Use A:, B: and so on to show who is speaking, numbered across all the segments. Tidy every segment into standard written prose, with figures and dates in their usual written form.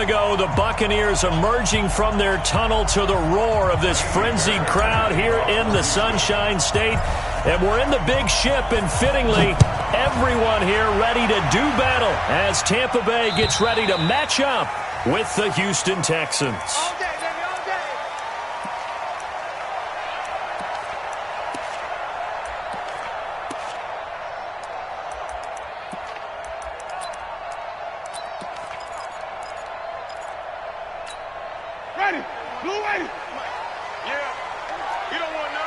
A: ago, the Buccaneers emerging from their tunnel to the roar of this frenzied crowd here in the Sunshine State. And we're in the big ship, and fittingly, everyone here ready to do battle as Tampa Bay gets ready to match up with the Houston Texans.
B: Ready. Blue ready. Yeah. You don't want none.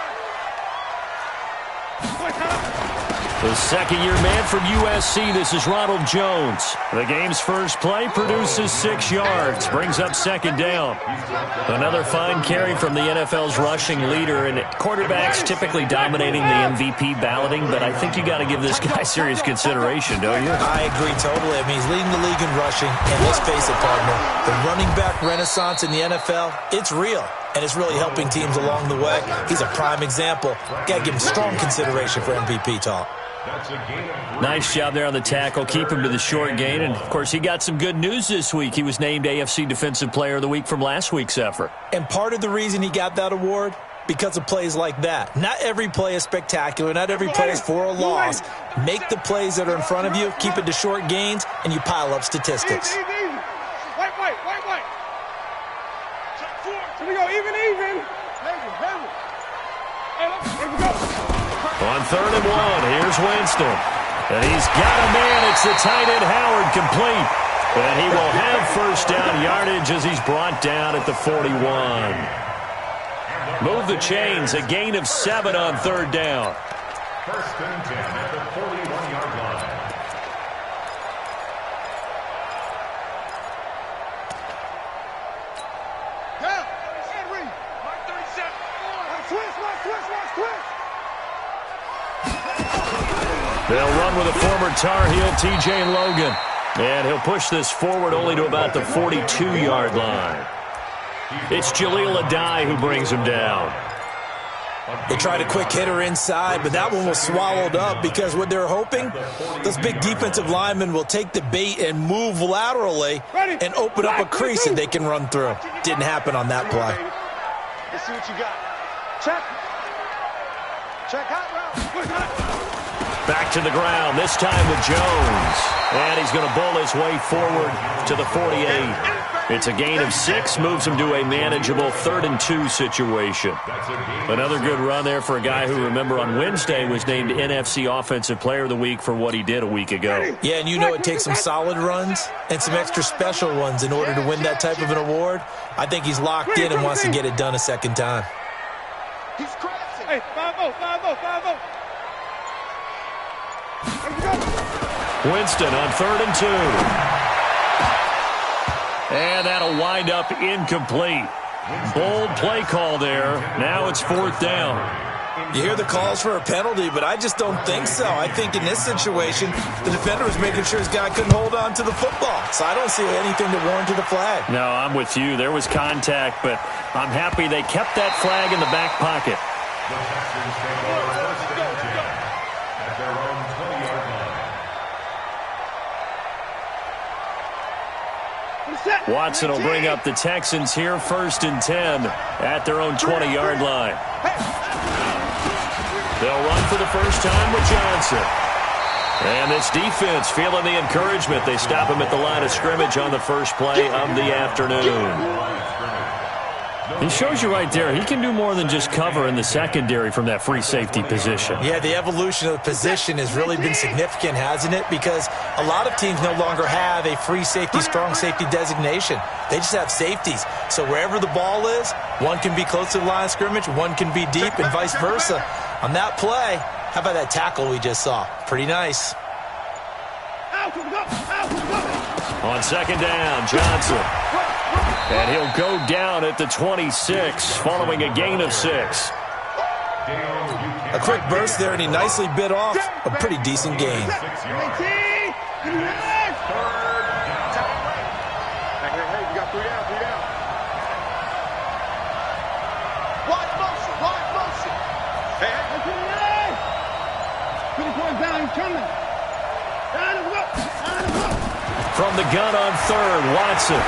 A: The second-year man from USC, this is Ronald Jones. The game's first play produces 6 yards, brings up second down. Another fine carry from the NFL's rushing leader, and quarterbacks typically dominating the MVP balloting, but I think you got to give this guy serious consideration, don't you?
C: I agree totally. I mean, he's leading the league in rushing, and let's face it, partner, the running back renaissance in the NFL, it's real. And it's really helping teams along the way. He's a prime example. Got to give him strong consideration for MVP talk.
A: Nice job there on the tackle. Keep him to the short gain. And, of course, he got some good news this week. He was named AFC Defensive Player of the Week from last week's effort.
C: And part of the reason he got that award, because of plays like that. Not every play is spectacular. Not every play is for a loss. Make the plays that are in front of you, keep it to short gains, and you pile up statistics.
B: White. Here we go, even. Here we go.
A: On 3rd and 1, here's Winston. And he's got a man. It's the tight end Howard complete. And he will have first down yardage as he's brought down at the 41. Move the chains, a gain of 7 on 3rd down.
D: First and 10 at the 41-yard line.
A: They'll run with a former Tar Heel, T.J. Logan. And he'll push this forward only to about the 42-yard line. It's Jaleel Adai who brings him down.
C: They tried a quick hitter inside, but that one was swallowed up because what they're hoping, those big defensive linemen will take the bait and move laterally and open up a crease that they can run through. Didn't happen on that play.
B: Let's see what you got. Check hot route.
A: Back to the ground, this time with Jones. And he's going to bull his way forward to the 48. It's a gain of 6, moves him to a manageable 3rd and 2 situation. Another good run there for a guy who, remember, on Wednesday was named NFC Offensive Player of the Week for what he did a week ago.
C: Yeah, and you know it takes some solid runs and some extra special ones in order to win that type of an award. I think he's locked in and wants to get it done a second time.
B: He's crazy. Hey, 5-0.
A: Winston on 3rd and 2. And that'll wind up incomplete. Bold play call there. Now it's 4th down.
C: You hear the calls for a penalty, but I just don't think so. I think in this situation, the defender was making sure his guy couldn't hold on to the football. So I don't see anything that warranted a flag.
A: No, I'm with you. There was contact, but I'm happy they kept that flag in the back pocket. Watson will bring up the Texans here, 1st and 10 at their own 20-yard line. They'll run for the first time with Johnson. And this defense feeling the encouragement. They stop him at the line of scrimmage on the first play of the afternoon. He shows you right there, he can do more than just cover in the secondary from that free safety position.
C: Yeah, the evolution of the position has really been significant, hasn't it? Because a lot of teams no longer have a free safety, strong safety designation. They just have safeties. So wherever the ball is, one can be close to the line of scrimmage, one can be deep, and vice versa. On that play, how about that tackle we just saw? Pretty nice.
A: On 2nd down, Johnson. And he'll go down at the 26 following a gain of 6.
C: A quick burst there, and he nicely bit off a pretty decent gain.
A: From the gun on 3rd, Watson.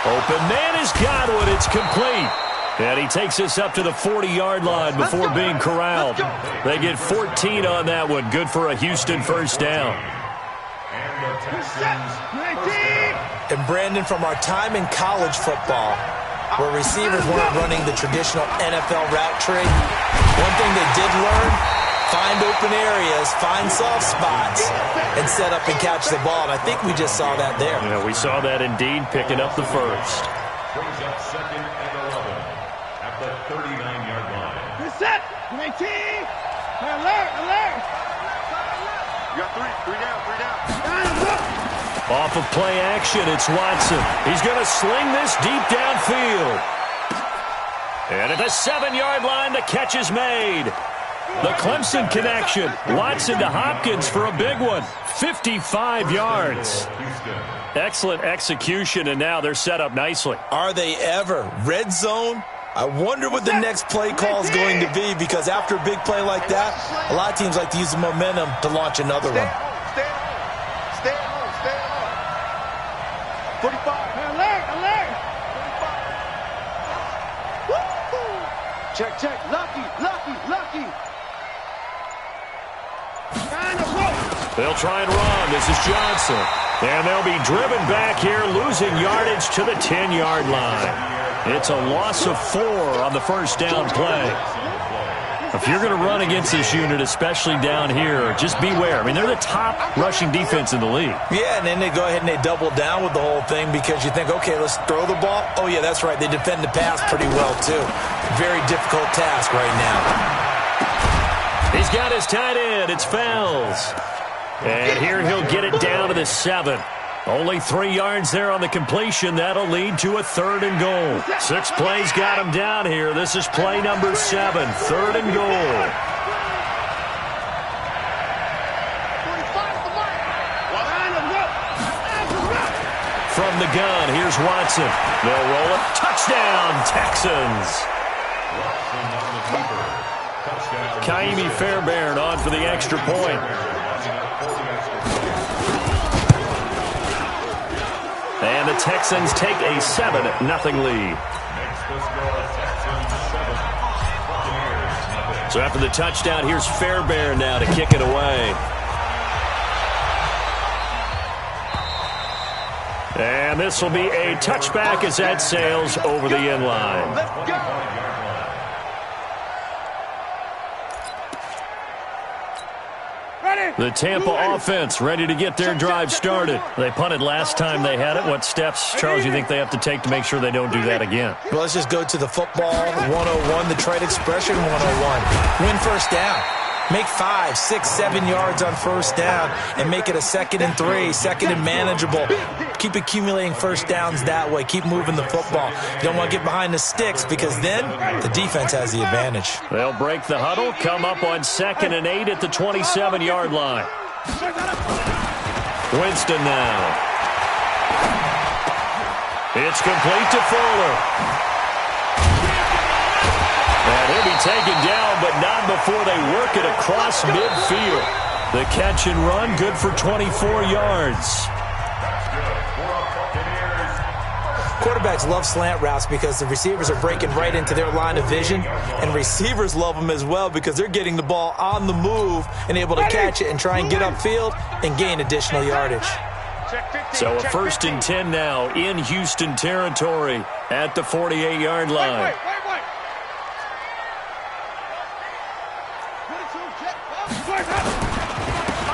A: Open man has got one. It's complete. And he takes us up to the 40-yard line before being corralled. They get 14 on that one. Good for a Houston first down.
C: And Brandon, from our time in college football, where receivers weren't running the traditional NFL route tree, one thing they did learn, find open areas, find soft spots, and set up and catch the ball. And I think we just saw that there.
A: Yeah, we saw that indeed, picking up the first.
D: Brings up 2nd and 11 at the 39-yard line.
B: Set. 19. Alert, alert. You got three down.
A: Off of play action, it's Watson. He's going to sling this deep downfield. And at the 7-yard line, the catch is made. The Clemson connection. Watson to Hopkins for a big one. 55 yards. Excellent execution, and now they're set up nicely.
C: Are they ever? Red zone? I wonder what the next play call is going to be, because after a big play like that, a lot of teams like to use the momentum to launch another one.
B: Stay at home. 45. Alert. Check. Lucky.
A: They'll try and run. This is Johnson. And they'll be driven back here, losing yardage to the 10-yard line. It's a loss of 4 on the first down play. If you're going to run against this unit, especially down here, just beware. I mean, they're the top rushing defense in the league.
C: Yeah, and then they go ahead and they double down with the whole thing because you think, okay, let's throw the ball. Oh, yeah, that's right. They defend the pass pretty well, too. Very difficult task right now.
A: He's got his tight end. It's Fells. And here he'll get it down to the 7. Only 3 yards there on the completion. That'll lead to a 3rd and goal. 6 plays got him down here. This is play number 7, 3rd and goal. From the gun, here's Watson. They'll roll it. Touchdown, Texans. Kaimi Fairbairn on for the extra point. And the Texans take a 7-0 lead. So after the touchdown, here's Fairbairn now to kick it away. And this will be a touchback as that sails over the end line.
B: Let's go.
A: The Tampa offense ready to get their drive started. They punted last time they had it. What steps, Charles, you think they have to take to make sure they don't do that again?
C: Well, let's just go to the football 101, the trade expression 101. Win first down. Make 5, 6, 7 yards on first down and make it a 2nd and 3, 2nd and manageable. Keep accumulating first downs that way. Keep moving the football. You don't want to get behind the sticks because then the defense has the advantage.
A: They'll break the huddle, come up on 2nd and 8 at the 27-yard line. Winston now. It's complete to Fuller. And he'll be taken down, but not before they work it across midfield. The catch and run, good for 24 yards.
C: Quarterbacks love slant routes because the receivers are breaking right into their line of vision, and receivers love them as well because they're getting the ball on the move and able to catch it and try and get upfield and gain additional yardage.
A: So a 1st and 10 now in Houston territory at the 48-yard line.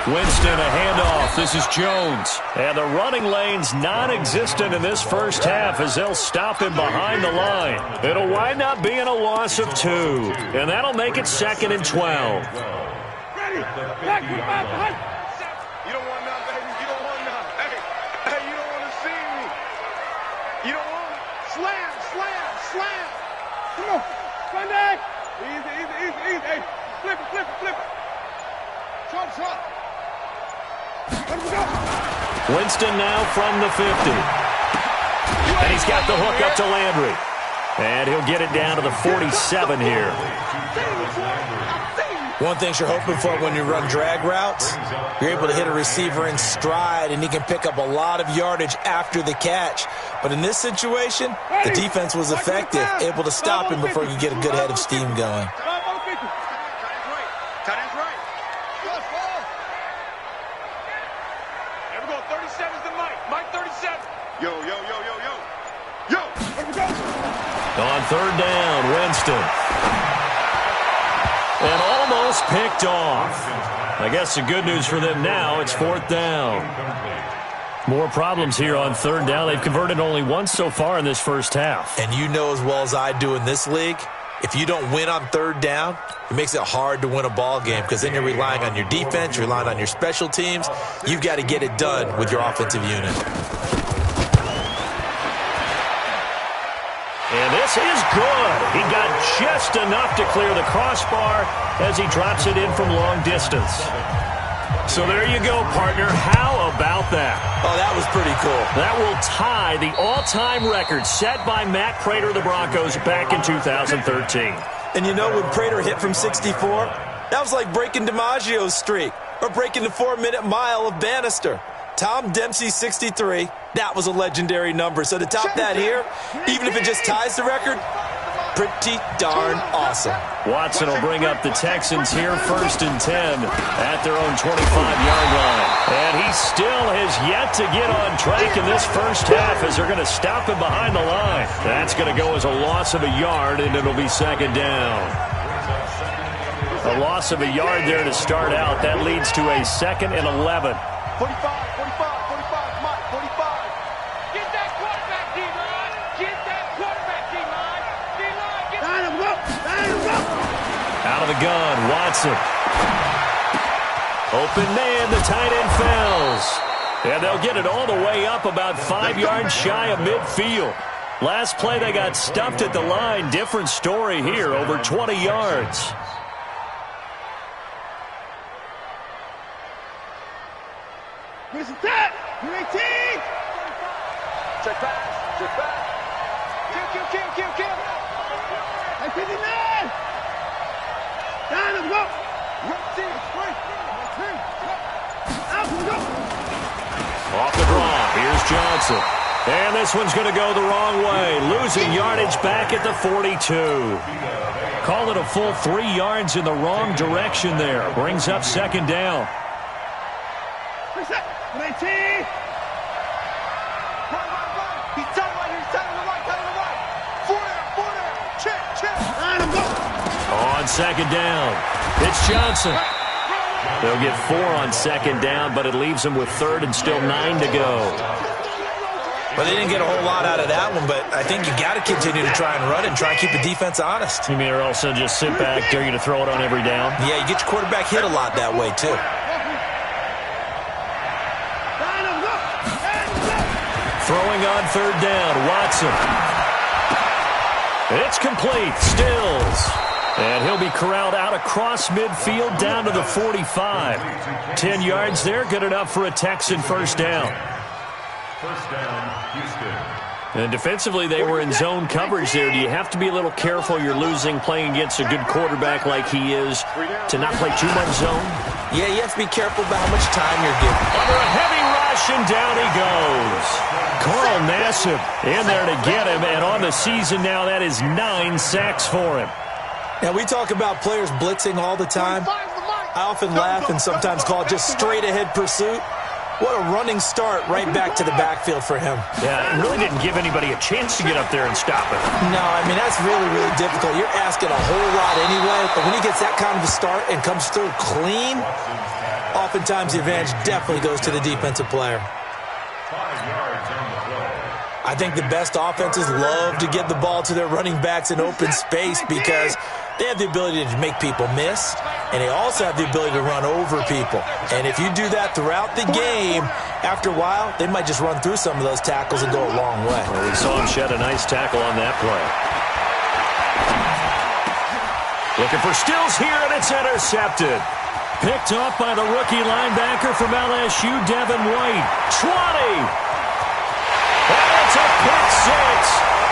A: Winston, a handoff. This is Jones. And the running lane's non-existent in this first half as they'll stop him behind the line. It'll wind up being a loss of 2. And that'll make it 2nd and 12.
B: Ready. Back, behind. You don't want none, baby. You don't want none. Hey, you don't want to see me. You don't want it. Slam. Come on. Sunday. Easy. Hey, flip it. Short.
A: Winston now from the 50. And he's got the hook up to Landry. And he'll get it down to the 47 here.
C: One thing you're hoping for when you run drag routes, you're able to hit a receiver in stride, and he can pick up a lot of yardage after the catch. But in this situation, the defense was effective, able to stop him before he could get a good head of steam going.
B: Here we go, 37's the Mike. Mike 37. Yo.
A: On third down, Winston. And almost picked off. I guess the good news for them now, it's fourth down. More problems here on third down. They've converted only once so far in this first half.
C: And you know as well as I do in this league, if you don't win on third down, it makes it hard to win a ball game because then you're relying on your defense, you're relying on your special teams. You've got to get it done with your offensive unit.
A: And this is good. He got just enough to clear the crossbar as he drops it in from long distance. So there you go, partner. How about that?
C: Oh, that was pretty cool.
A: That will tie the all-time record set by Matt Prater of the Broncos back in 2013.
C: And you know, when Prater hit from 64, that was like breaking DiMaggio's streak or breaking the 4-minute mile of Bannister. Tom Dempsey's 63, that was a legendary number. So to top that here, even if it just ties the record, pretty darn awesome.
A: Watson will bring up the Texans here first and 10 at their own 25-yard line. And he still has yet to get on track in this first half as they're going to stop him behind the line. That's going to go as a loss of a yard, and it'll be second down. A loss of a yard there to start out. That leads to a 2nd and 11.
B: 45, Mike, 45. Get that quarterback, D-line. Get that quarterback, D-line. D-line, get that.
A: Out of the gun, Watson. Open man, the tight end fails. And they'll get it all the way up about 5 yards shy of midfield. Last play, they got stuffed at the line. Different story here, over 20 yards.
B: Here's the tap. You're 18. Check back. Kill. Hey, 59. Down and go.
A: Off the draw, here's Johnson. And this one's going to go the wrong way. Losing yardage back at the 42. Call it a full 3 yards in the wrong direction there. Brings up second down.
B: 19. He's tight right here. He's tight on the right. 4 down. Check. Line him up.
A: On second down, it's Johnson. They'll get 4 on second down, but it leaves them with third and still 9 to go.
C: Well, they didn't get a whole lot out of that one, but I think you got to continue to try and run it and try and keep the defense honest.
A: You mean or else just sit back, dare you to throw it on every down?
C: Yeah, you get your quarterback hit a lot that way, too.
A: Throwing on third down, Watson. It's complete, Stills. And he'll be corralled out across midfield down to the 45. 10 yards there, good enough for a Texan first down.
D: First down, Houston.
A: And defensively, they were in zone coverage there. Do you have to be a little careful? You're losing playing against a good quarterback like he is to not play too much zone?
C: Yeah, you have to be careful about how much time you're giving.
A: Under a heavy rush, and down he goes. Carl Nassib in there to get him, and on the season now, that is 9 sacks for him.
C: Now, we talk about players blitzing all the time. I often laugh and sometimes call it just straight-ahead pursuit. What a running start right back to the backfield for him.
A: Yeah, it really didn't give anybody a chance to get up there and stop it.
C: No, I mean, that's really, really difficult. You're asking a whole lot anyway, but when he gets that kind of a start and comes through clean, oftentimes the advantage definitely goes to the defensive player.
D: 5 yards on the play.
C: I think the best offenses love to get the ball to their running backs in open space because they have the ability to make people miss, and they also have the ability to run over people. And if you do that throughout the game, after a while, they might just run through some of those tackles and go a long way.
A: Well, we saw him shed a nice tackle on that play. Looking for Stills here, and it's intercepted. Picked off by the rookie linebacker from LSU, Devin White. 20! And it's a pick six.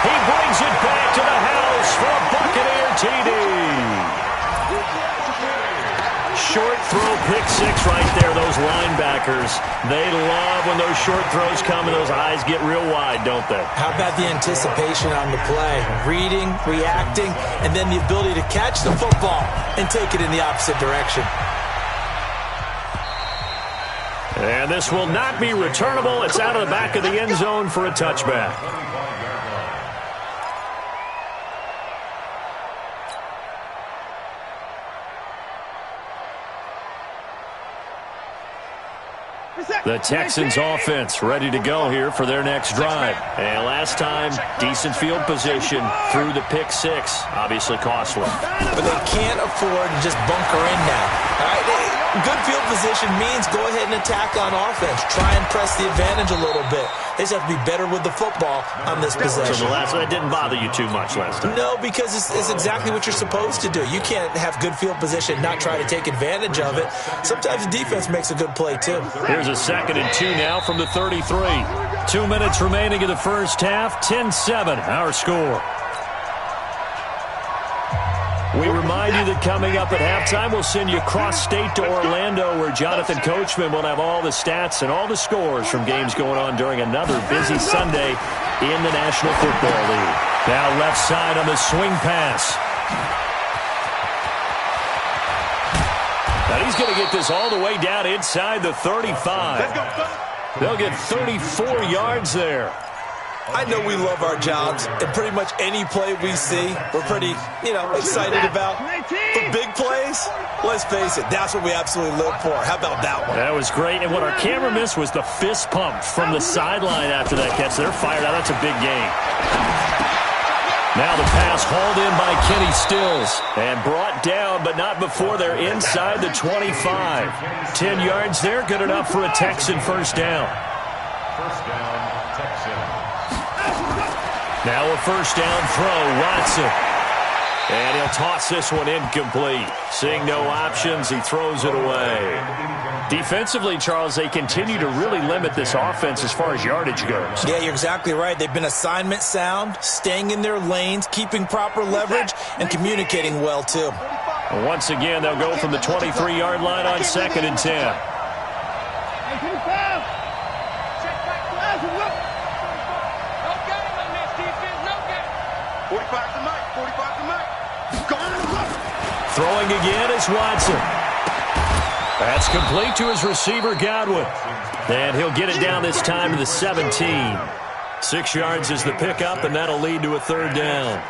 A: He brings it back to the house for a Buccaneer TD. short throw, pick six right there. Those linebackers, they love when those short throws come and those eyes get real wide, don't they?
C: How about the anticipation on the play? Reading, reacting, and then the ability to catch the football and take it in the opposite direction.
A: And this will not be returnable. It's out of the back of the end zone for a touchback. The Texans offense ready to go here for their next drive. And last time, decent field position through the pick six. Obviously costly.
C: But they can't afford to just bunker in now. All right, good field position means go ahead and attack on offense. Try and press the advantage a little bit. They just have to be better with the football on this possession.
A: So the last one, it didn't bother you too much last time?
C: No, because it's exactly what you're supposed to do. You can't have good field position and not try to take advantage of it. Sometimes the defense makes a good play, too.
A: Here's a 2nd and 2 now from the 33. 2 minutes remaining in the first half. 10-7, our score. We remind you that coming up at halftime, we'll send you cross-state to Orlando, where Jonathan Coachman will have all the stats and all the scores from games going on during another busy Sunday in the National Football League. Now left side on the swing pass. Now he's going to get this all the way down inside the 35. They'll get 34 yards there.
C: I know we love our jobs, and pretty much any play we see, we're pretty, excited about. But big plays, let's face it, that's what we absolutely live for. How about that one?
A: That was great, and what our camera missed was the fist pump from the sideline after that catch. They're fired out. That's a big game. Now the pass hauled in by Kenny Stills and brought down, but not before they're inside the 25. 10 yards there, good enough for a Texan first down.
D: First down, Texans.
A: Now a first down throw, Watson. And he'll toss this one incomplete. Seeing no options, he throws it away. Defensively, Charles, they continue to really limit this offense as far as yardage goes.
C: Yeah, you're exactly right. They've been assignment sound, staying in their lanes, keeping proper leverage, and communicating well, too.
A: And once again, they'll go from the 23-yard line on 2nd and 10. Throwing again is Watson. That's complete to his receiver, Godwin. And he'll get it down this time to the 17. 6 yards is the pickup, and that'll lead to a third down.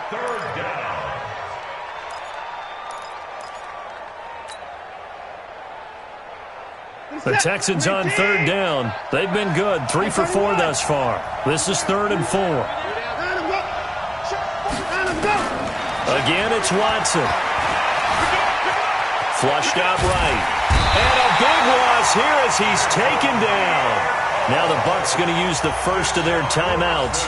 A: The Texans on third down. They've been good, 3 for 4 thus far. This is 3rd and 4. Again, it's Watson. Flushed out right. And a big loss here as he's taken down. Now the Bucs going to use the first of their timeouts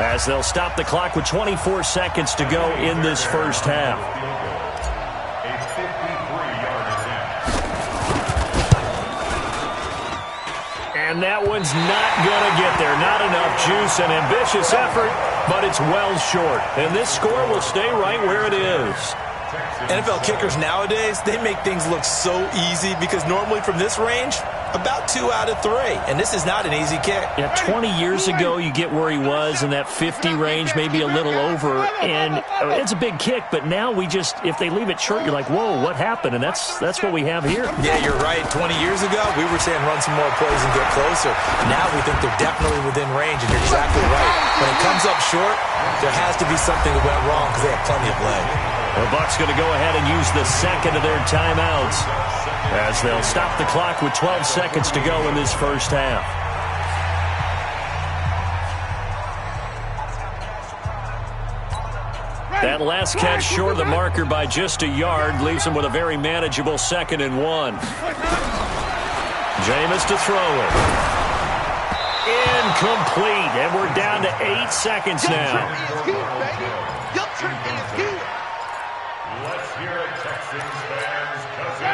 A: as they'll stop the clock with 24 seconds to go in this first half. And that one's not going to get there. Not enough juice. An ambitious effort, but it's well short. And this score will stay right where it is.
C: NFL kickers nowadays, they make things look so easy because normally from this range, about 2 out of 3. And this is not an easy kick.
A: Yeah, 20 years ago, you get where he was in that 50 range, maybe a little over. And it's a big kick, but now if they leave it short, you're like, whoa, what happened? And that's what we have here.
C: Yeah, you're right. 20 years ago, we were saying run some more plays and get closer. Now we think they're definitely within range, and you're exactly right. When it comes up short, there has to be something that went wrong because they have plenty of leg.
A: The Bucs going to go ahead and use the second of their timeouts as they'll stop the clock with 12 seconds to go in this first half. That last catch short of the marker by just a yard leaves him with a very manageable 2nd and 1. Jameis to throw it. Incomplete, and we're down to 8 seconds now.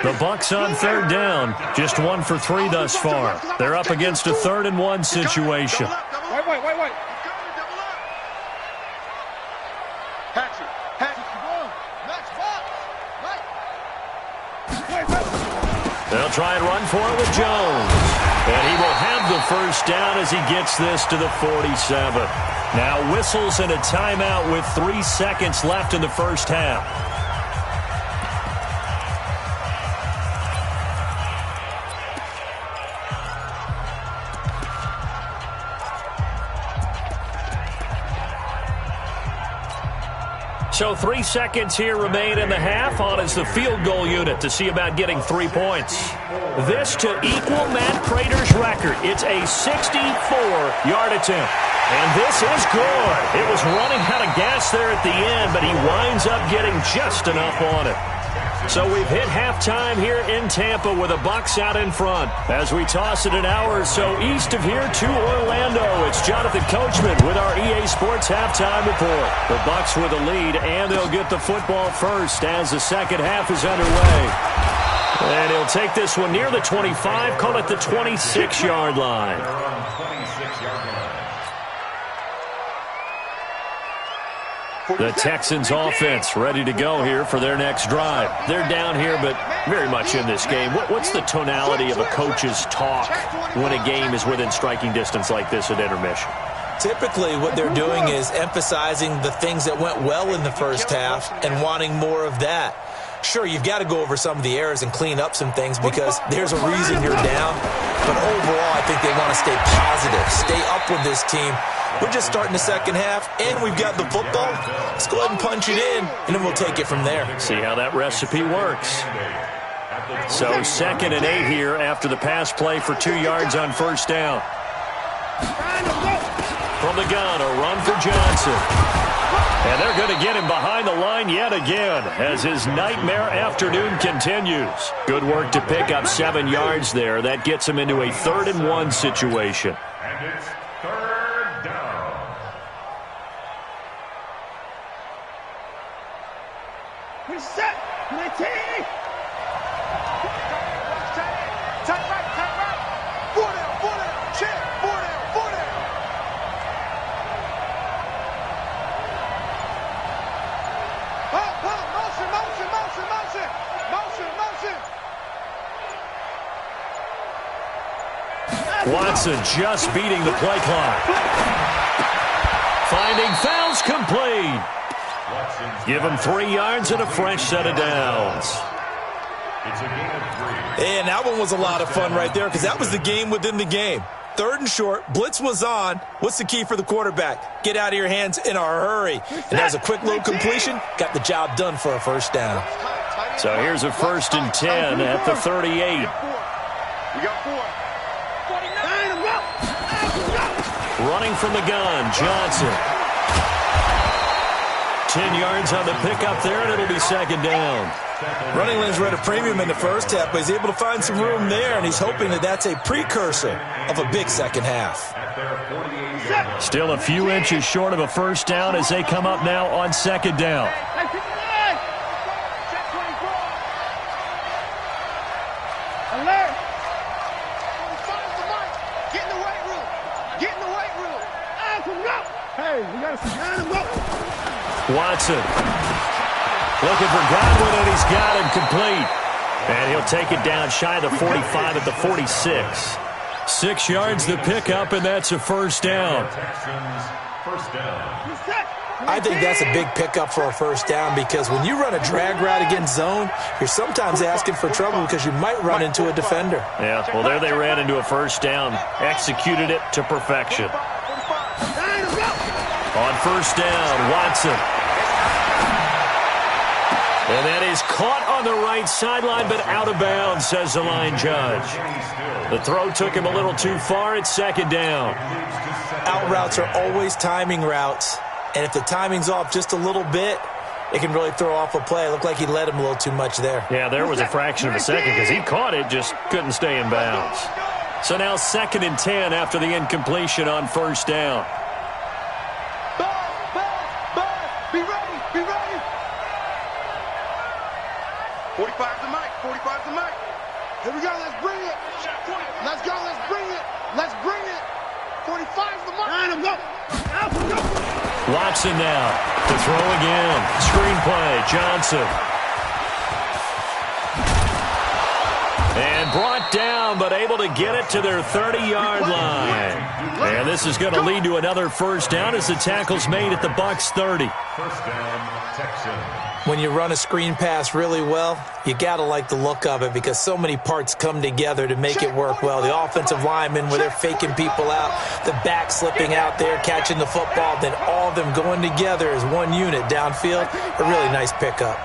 A: The Bucs on third down, just 1 for 3 thus far. They're up against a 3rd and 1 situation.
B: Wait. Hatch it.
A: They'll try and run for it with Jones. And he will have the first down as he gets this to the 47. Now whistles and a timeout with 3 seconds left in the first half. So 3 seconds here remain in the half. On is the field goal unit to see about getting 3 points. This to equal Matt Prater's record. It's a 64-yard attempt. And this is good. It was running out of gas there at the end, but he winds up getting just enough on it. So we've hit halftime here in Tampa with the Bucs out in front. As we toss it an hour or so east of here to Orlando, it's Jonathan Coachman with our EA Sports halftime report. The Bucs with a lead, and they'll get the football first as the second half is underway. And he'll take this one near the 25, call it the 26-yard line. The Texans offense ready to go here for their next drive. They're down here, but very much in this game. What's the tonality of a coach's talk when a game is within striking distance like this at intermission?
C: Typically, what they're doing is emphasizing the things that went well in the first half and wanting more of that. Sure, you've got to go over some of the errors and clean up some things because there's a reason you're down. But overall, I think they want to stay positive, stay up with this team. We're just starting the second half, and we've got the football. Let's go ahead and punch it in, and then we'll take it from there.
A: See how that recipe works. So 2nd and 8 here after the pass play for 2 yards on first down. From the gun, a run for Johnson. And they're going to get him behind the line yet again as his nightmare afternoon continues. Good work to pick up 7 yards there. That gets him into a 3rd and 1 situation.
D: And it's 3rd down.
B: Reset. Take right. 4 down. Check. 4 down. Motion.
A: Watson just beating the play clock. Finding fouls complete. Give him 3 yards and a fresh set of downs.
D: It's a game of 3.
C: And that one was a lot of fun right there because that was the game within the game. 3rd and short, blitz was on. What's the key for the quarterback? Get out of your hands in a hurry. And as a quick little completion, got the job done for a first down.
A: So here's a 1st and 10 at the 38.
B: We got 4. 49.
A: Running from the gun, Johnson. 10 yards on the pickup there, and it'll be 2nd down.
C: Running lanes were at a premium in the first half, but he's able to find some room there, and he's hoping that that's a precursor of a big second half.
A: Still a few inches short of a first down as they come up now on 2nd down.
B: Alert! Get in the weight room. Hey, we got to sign him up.
A: Watson looking for Godwin, and he's got him complete. And he'll take it down shy of the 45 at the 46. 6 yards the pickup, and that's a first down.
D: First down.
C: I think that's a big pickup for a first down because when you run a drag route against zone, you're sometimes asking for trouble because you might run into a defender.
A: Yeah, well, there they ran into a first down. Executed it to perfection. On first down, Watson. And that is caught on the right sideline, but out of bounds, says the line judge. The throw took him a little too far. It's 2nd down.
C: Out routes are always timing routes. And if the timing's off just a little bit, it can really throw off a play. It looked like he led him a little too much there.
A: Yeah, there was a fraction of a second because he caught it, just couldn't stay in bounds. So now 2nd and 10 after the incompletion on first down.
B: Be ready. 45 to Mike. Here we go, let's bring it. Let's bring it. 45 to Mike. Line him up.
A: Watson now to throw again. Screenplay, Johnson. And brought down, but able to get it to their 30-yard line. And this is going to lead to another first down as the tackle's made at the Bucs 30.
D: First down, Texans.
C: When you run a screen pass really well, you got to like the look of it because so many parts come together to make it work well. The offensive linemen, where they're faking people out, the back slipping out there, catching the football, then all of them going together as one unit downfield. A really nice pickup.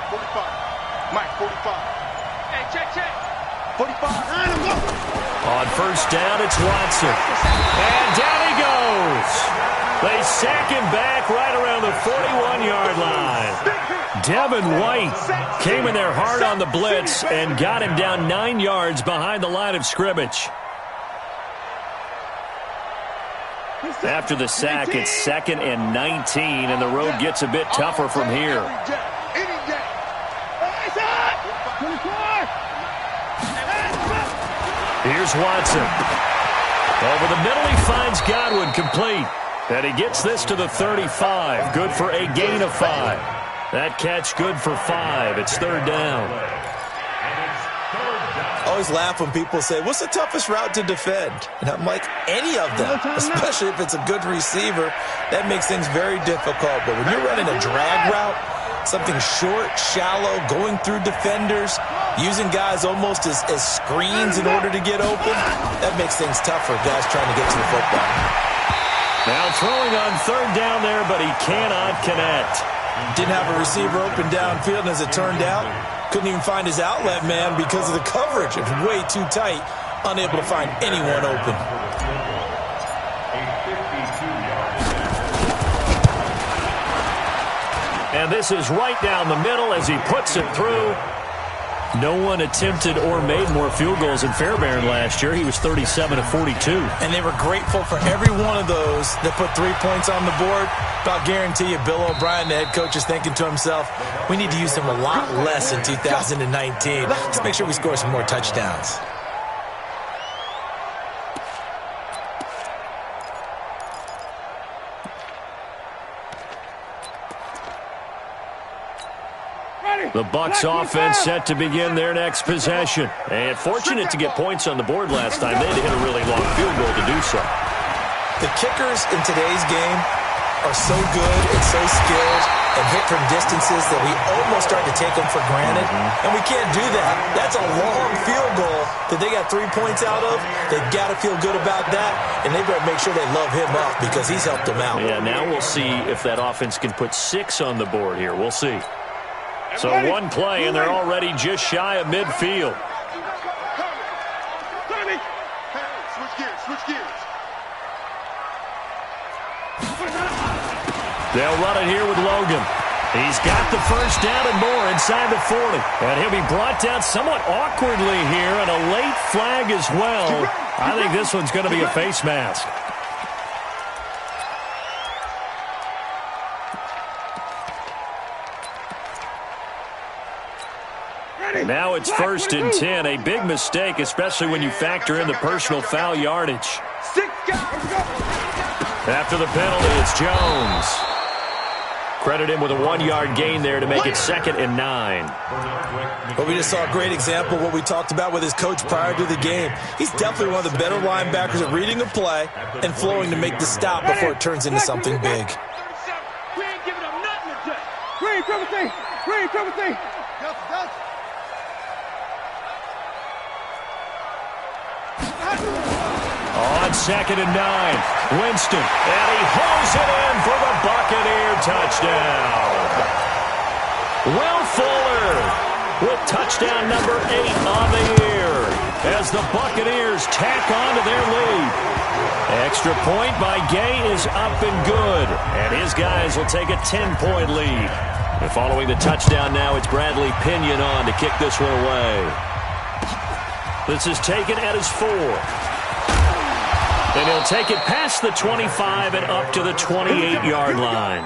B: 45. Mike, 45. Hey, check. 45.
A: On first down, it's Watson. And down he goes. They sack him back right around the 41-yard line. Devin White came in there hard on the blitz and got him down 9 yards behind the line of scrimmage. After the sack, it's 2nd and 19, and the road gets a bit tougher from here. Here's Watson. Over the middle, he finds Godwin complete. And he gets this to the 35. Good for a gain of 5. That catch good for 5. It's third down.
C: I always laugh when people say, what's the toughest route to defend? And I'm like, any of them, especially if it's a good receiver. That makes things very difficult. But when you're running a drag route, something short, shallow, going through defenders, using guys almost as screens in order to get open, that makes things tougher, guys trying to get to the football.
A: Now throwing on third down there, but he cannot connect.
C: Didn't have a receiver open downfield, and as it turned out, couldn't even find his outlet man because of the coverage. It was way too tight, unable to find anyone open.
A: And this is right down the middle as he puts it through. No one attempted or made more field goals than Fairbairn last year. He was 37 of 42.
C: And they were grateful for every one of those that put 3 points on the board. But I'll guarantee you, Bill O'Brien, the head coach, is thinking to himself, we need to use them a lot less in 2019. Let's make sure we score some more touchdowns.
A: The Bucs offense set to begin their next possession. And fortunate to get points on the board last time. They had to hit a really long field goal to do so.
C: The kickers in today's game are so good and so skilled and hit from distances that we almost start to take them for granted. And we can't do that. That's a long field goal that they got 3 points out of. They've got to feel good about that, and they better make sure they love him up because he's helped them out.
A: Yeah, now we'll see if that offense can put 6 on the board here. We'll see. So one play, and they're already just shy of midfield.
B: Switch gears.
A: They'll run it here with Logan. He's got the first down and more inside the 40. And he'll be brought down somewhat awkwardly here, and a late flag as well. I think this one's going to be a face mask. Now it's 1st and 10. A big mistake, especially when you factor in the personal foul yardage. After the penalty, it's Jones. Credit him with a 1-yard gain there to make it 2nd and 9.
C: But we just saw a great example of what we talked about with his coach prior to the game. He's definitely one of the better linebackers at reading a play and flowing to make the stop before it turns into something big.
B: We ain't giving up nothing today. Green, triple T.
A: On 2nd and 9, Winston, and he hauls it in for the Buccaneer touchdown. Will Fuller with touchdown number 8 on the year as the Buccaneers tack on to their lead. Extra point by Gay is up and good, and his guys will take a 10-point lead. And following the touchdown now, it's Bradley Pinion on to kick this one away. This is taken at his 4. And he'll take it past the 25 and up to the 28-yard line.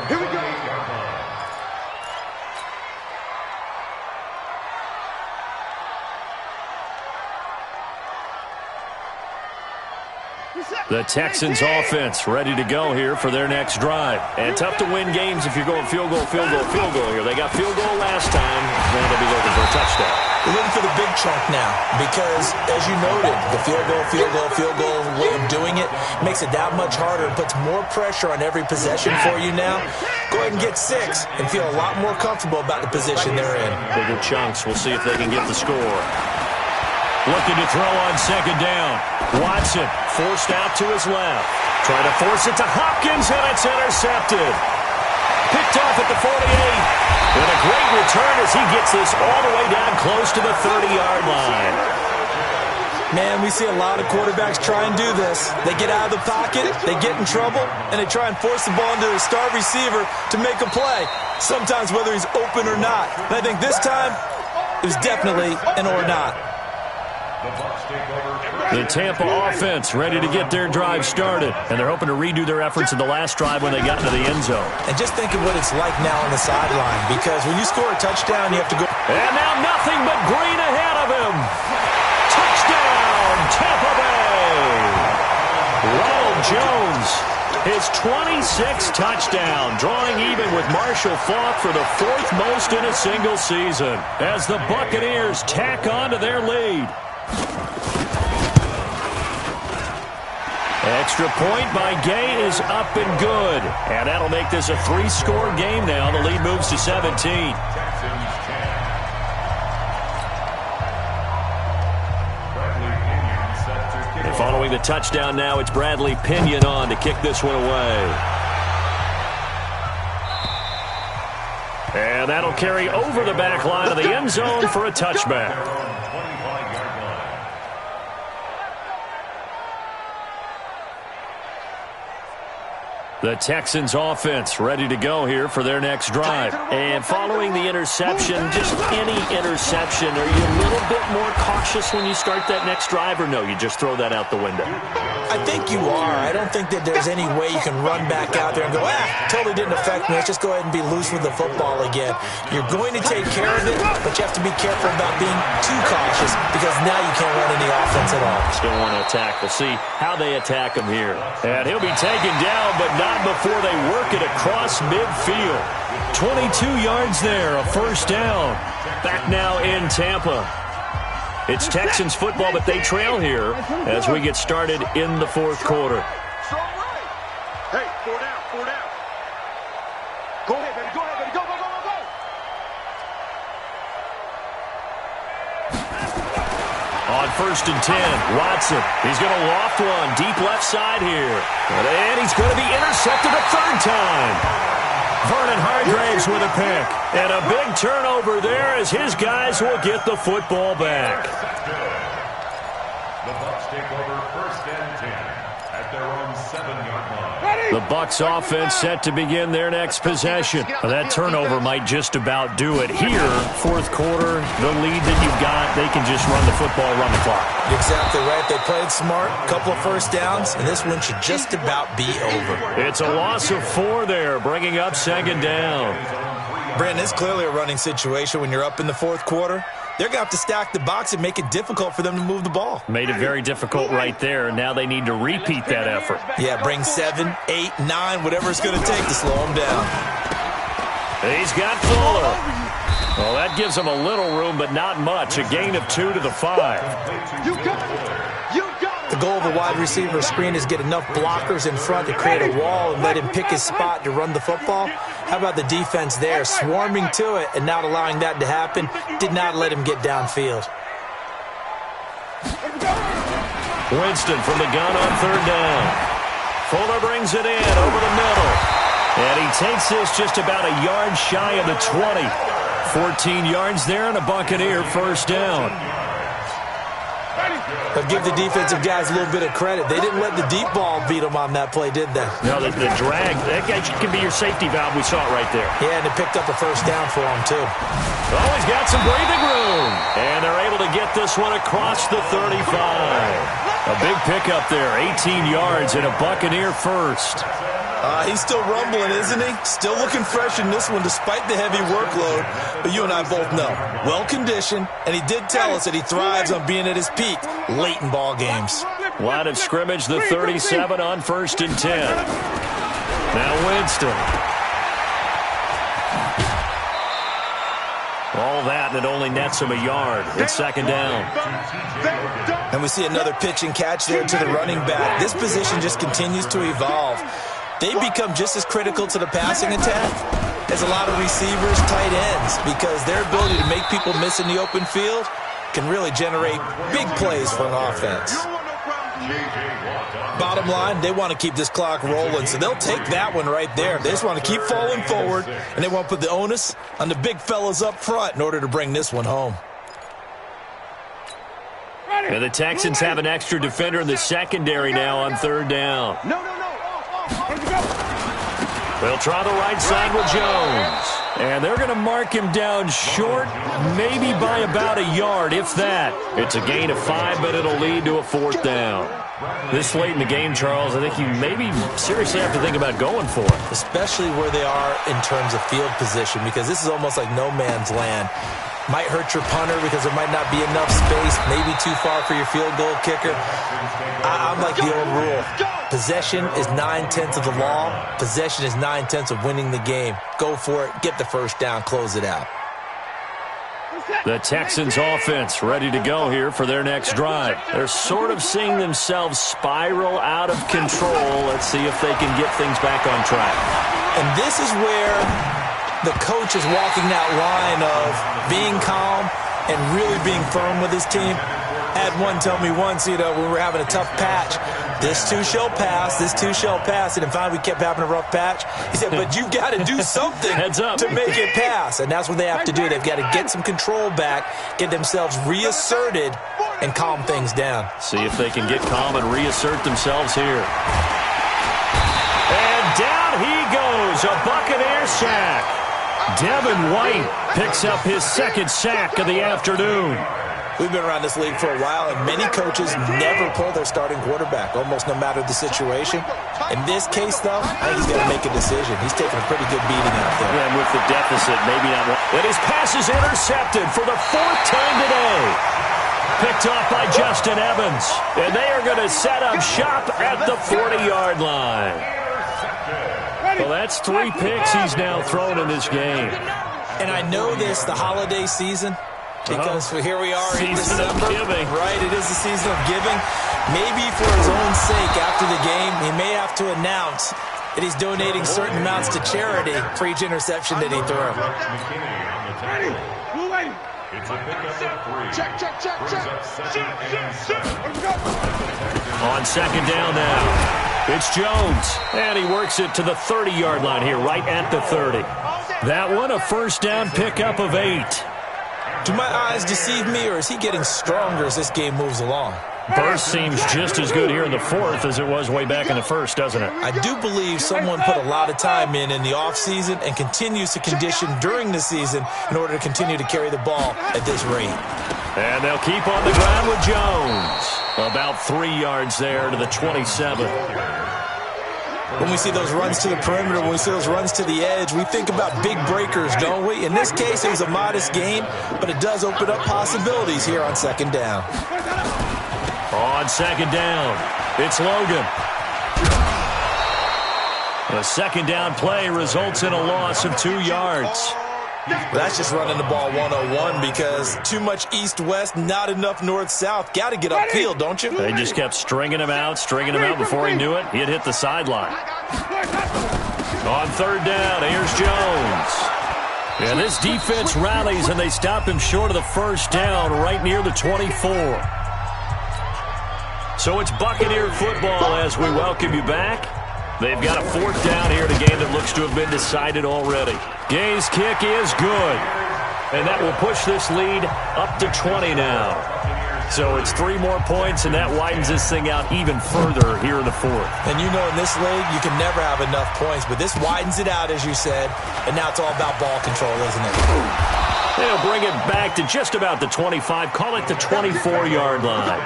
B: Here we go.
A: The Texans offense ready to go here for their next drive. And tough to win games if you're going field goal, field goal, field goal here. They got field goal last time. Now they'll be looking for a touchdown.
C: They're looking for the big chunk now because, as you noted, the field goal way of doing it makes it that much harder and puts more pressure on every possession for you now. Go ahead and get 6 and feel a lot more comfortable about the position they're in.
A: Bigger chunks. We'll see if they can get the score. Looking to throw on second down. Watson forced out to his left. Trying to force it to Hopkins, and it's intercepted. Picked off at the 48. And a great return as he gets this all the way down close to the 30-yard line.
C: Man, we see a lot of quarterbacks try and do this. They get out of the pocket, they get in trouble, and they try and force the ball into their star receiver to make a play, sometimes whether he's open or not. And I think this time, it was definitely an or not.
A: The Tampa offense ready to get their drive started, and they're hoping to redo their efforts in the last drive when they got into the end zone.
C: And just think of what it's like now on the sideline, because when you score a touchdown, you have to go.
A: And now nothing but green ahead of him. Touchdown, Tampa Bay. Ronald Jones, his 26th touchdown, drawing even with Marshall Faulk for the 4th most in a single season, as the Buccaneers tack on to their lead. Extra point by Gay is up and good. And that'll make this a 3-score game now. The lead moves to 17. And following the touchdown now, it's Bradley Pinion on to kick this one away. And that'll carry over the back line of the end zone for a touchback. The Texans offense ready to go here for their next drive. And following the interception, just any interception, are you a little bit more cautious when you start that next drive, or no, you just throw that out the window?
C: I think you are. I don't think that there's any way you can run back out there and go, totally didn't affect me. Let's just go ahead and be loose with the football again. You're going to take care of it, but you have to be careful about being too cautious because now you can't run any offense at all.
A: Still want to attack. We'll see how they attack him here. And he'll be taken down, but not before they work it across midfield. 22 yards there, a first down. Back now in Tampa. It's Texans football, but they trail here as we get started in the 4th quarter.
B: Hey, 4 down. Go ahead, baby. Go, go, go, go, go.
A: On 1st and 10, Watson. He's going to loft one deep left side here. And he's going to be intercepted a 3rd time. Vernon Hargreaves with a pick. And a big turnover there as his guys will get the football back.
D: The Bucs take over 1st and 10 at their own 7-yard line.
A: The Bucs offense set to begin their next possession. That turnover might just about do it. Here, 4th quarter, the lead that you've got, they can just run the football, run the clock.
C: Exactly right. They played smart, a couple of first downs, and this one should just about be over.
A: It's a loss of 4 there, bringing up 2nd down.
C: Brandon, it's clearly a running situation when you're up in the 4th quarter. They're going to have to stack the box and make it difficult for them to move the ball.
A: Made it very difficult right there. Now they need to repeat that effort.
C: Yeah, bring 7, 8, 9, whatever it's going to take to slow them down.
A: He's got Fuller. Well, that gives him a little room, but not much. A gain of 2 to the 5.
B: You got it.
C: The goal of a wide receiver screen is get enough blockers in front to create a wall and let him pick his spot to run the football. How about the defense there, swarming to it and not allowing that to happen? Did not let him get downfield.
A: Winston from the gun on 3rd down. Fuller brings it in over the middle. And he takes this just about a yard shy of the 20. 14 yards there and a Buccaneer first down.
C: But give the defensive guys a little bit of credit. They didn't let the deep ball beat them on that play, did they?
A: No, the drag, that guy can be your safety valve. We saw it right there.
C: Yeah, and they picked up a first down for him, too.
A: Oh, he's got some breathing room. And they're able to get this one across the 35. A big pickup there, 18 yards and a Buccaneer first.
C: He's still rumbling, isn't he? Still looking fresh in this one despite the heavy workload. But you and I both know, well-conditioned, and he did tell us that he thrives on being at his peak late in ball games.
A: Line of scrimmage, the 37 on 1st and 10. Now Winston. All that, and it only nets him a yard. It's 2nd down.
C: And we see another pitch and catch there to the running back. This position just continues to evolve. They become just as critical to the passing attack as a lot of receivers, tight ends, because their ability to make people miss in the open field can really generate big plays for an offense. Bottom line, they want to keep this clock rolling, so they'll take that one right there. They just want to keep falling forward, and they want to put the onus on the big fellas up front in order to bring this one home.
A: And the Texans have an extra defender in the secondary now on 3rd down. They'll try the right side with Jones. And they're going to mark him down short, maybe by about a yard, if that. It's a gain of 5, but it'll lead to a 4th down. This late in the game, Charles, I think you maybe seriously have to think about going for it.
C: Especially where they are in terms of field position, because this is almost like no man's land. Might hurt your punter because there might not be enough space, maybe too far for your field goal kicker. I'm like the old rule. Possession is 9/10 of the law. Possession is 9/10 of winning the game. Go for it. Get the first down. Close it out.
A: The Texans offense ready to go here for their next drive. They're sort of seeing themselves spiral out of control. Let's see if they can get things back on track.
C: And this is where the coach is walking that line of being calm and really being firm with his team. Had one tell me once, when we were having a tough patch, this too shall pass, this too shall pass. And finally we kept having a rough patch. He said, but you've got to do something to make it pass. And that's what they have to do. They've got to get some control back, get themselves reasserted, and calm things down.
A: See if they can get calm and reassert themselves here. And down he goes, a Buccaneer sack. Devin White picks up his 2nd sack of the afternoon.
C: We've been around this league for a while, and many coaches never pull their starting quarterback, almost no matter the situation. In this case, though, I think he's going to make a decision. He's taking a pretty good beating out there.
A: And with the deficit, maybe not. And his pass is intercepted for the 4th time today. Picked off by Justin Evans. And they are going to set up shop at the 40-yard line. Well, that's 3 picks he's now thrown in this game.
C: And I know this, the holiday season, because here we are in December. Right, it is the season of giving. Maybe for his own sake, after the game, he may have to announce that he's donating certain amounts to charity for each interception that he threw.
B: Check.
A: On 2nd down now, it's Jones. And he works it to the 30-yard line here, right at the 30. That one, a 1st down pickup of 8.
C: Do my eyes deceive me, or is he getting stronger as this game moves along?
A: Burst seems just as good here in the 4th as it was way back in the 1st, doesn't it?
C: I do believe someone put a lot of time in the offseason and continues to condition during the season in order to continue to carry the ball at this rate.
A: And they'll keep on the ground with Jones. About 3 yards there to the 27.
C: When we see those runs to the perimeter, when we see those runs to the edge, we think about big breakers, don't we? In this case, it was a modest gain, but it does open up possibilities here on 2nd down.
A: On 2nd down, it's Logan. The 2nd down play results in a loss of 2 yards.
C: Well, that's just running the ball 101 because too much east-west, not enough north-south. Got to get upfield, don't you?
A: They just kept stringing him out before he knew it. He had hit the sideline. On 3rd down, here's Jones. And this defense rallies, and they stop him short of the 1st down right near the 24. So it's Buccaneer football as we welcome you back. They've got a 4th down here in a game that looks to have been decided already. Gay's kick is good. And that will push this lead up to 20 now. So it's 3 more points, and that widens this thing out even further here in the 4th.
C: And in this league, you can never have enough points. But this widens it out, as you said. And now it's all about ball control, isn't it?
A: They'll bring it back to just about the 25. Call it the 24-yard line.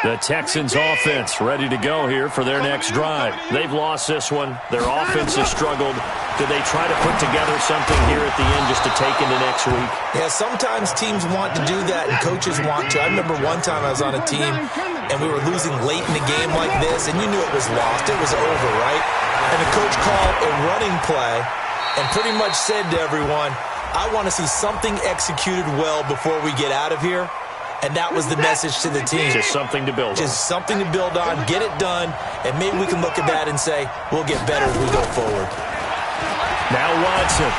A: The Texans offense ready to go here for their next drive. They've lost this one. Their offense has struggled. Do they try to put together something here at the end just to take into next week?
C: Yeah, sometimes teams want to do that and coaches want to. I remember one time I was on a team and we were losing late in the game like this, and you knew it was lost. It was over, right? And the coach called a running play and pretty much said to everyone, I want to see something executed well before we get out of here. And that was the message to the team.
A: Just something to build on.
C: Just something to build on, get it done, and maybe we can look at that and say, we'll get better as we go forward.
A: Now Watson.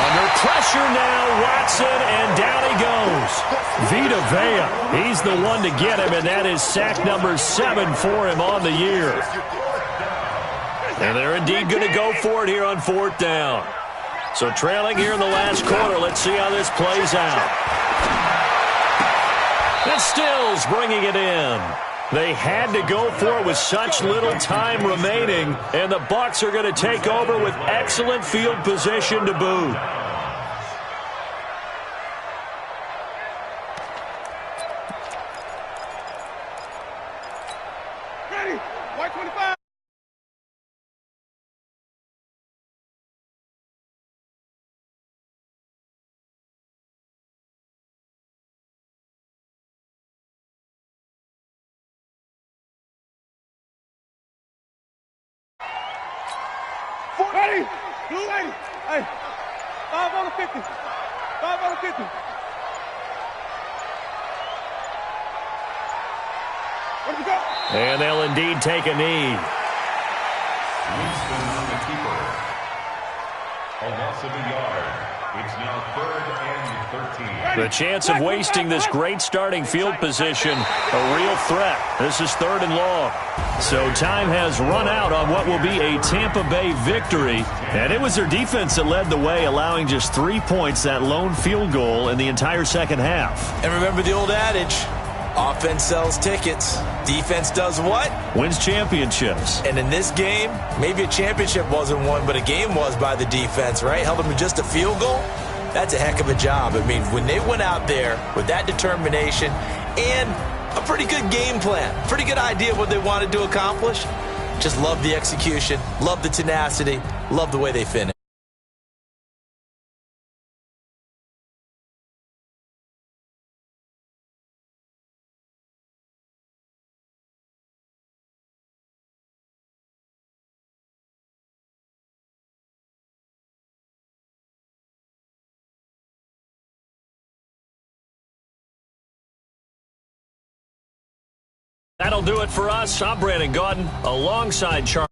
A: Under pressure now, Watson, and down he goes. Vita Vea, he's the one to get him, and that is sack number 7 for him on the year. And they're indeed going to go for it here on 4th down. So trailing here in the last quarter, let's see how this plays out. And Stills bringing it in. They had to go for it with such little time remaining, and the Bucs are going to take over with excellent field position to boot.
B: Ready, white 25. Ready, blue 80. Hey, 5 on the 50. 5 on the 50. Where'd you go?
A: And they'll indeed take a knee.
D: Winston on the keeper. A loss of a yard. It's now 3rd and 13.
A: The chance of wasting this great starting field position, a real threat. This is 3rd and long. So time has run out on what will be a Tampa Bay victory. And it was their defense that led the way, allowing just 3 points, that lone field goal in the entire second half.
C: And remember the old adage, offense sells tickets. Defense does what?
A: Wins championships.
C: And in this game, maybe a championship wasn't won, but a game was by the defense, right? Held them to just a field goal. That's a heck of a job. I mean, when they went out there with that determination and a pretty good game plan, pretty good idea of what they wanted to accomplish, just love the execution, love the tenacity, love the way they finished.
A: That'll do it for us. I'm Brandon Gaudin alongside Charles.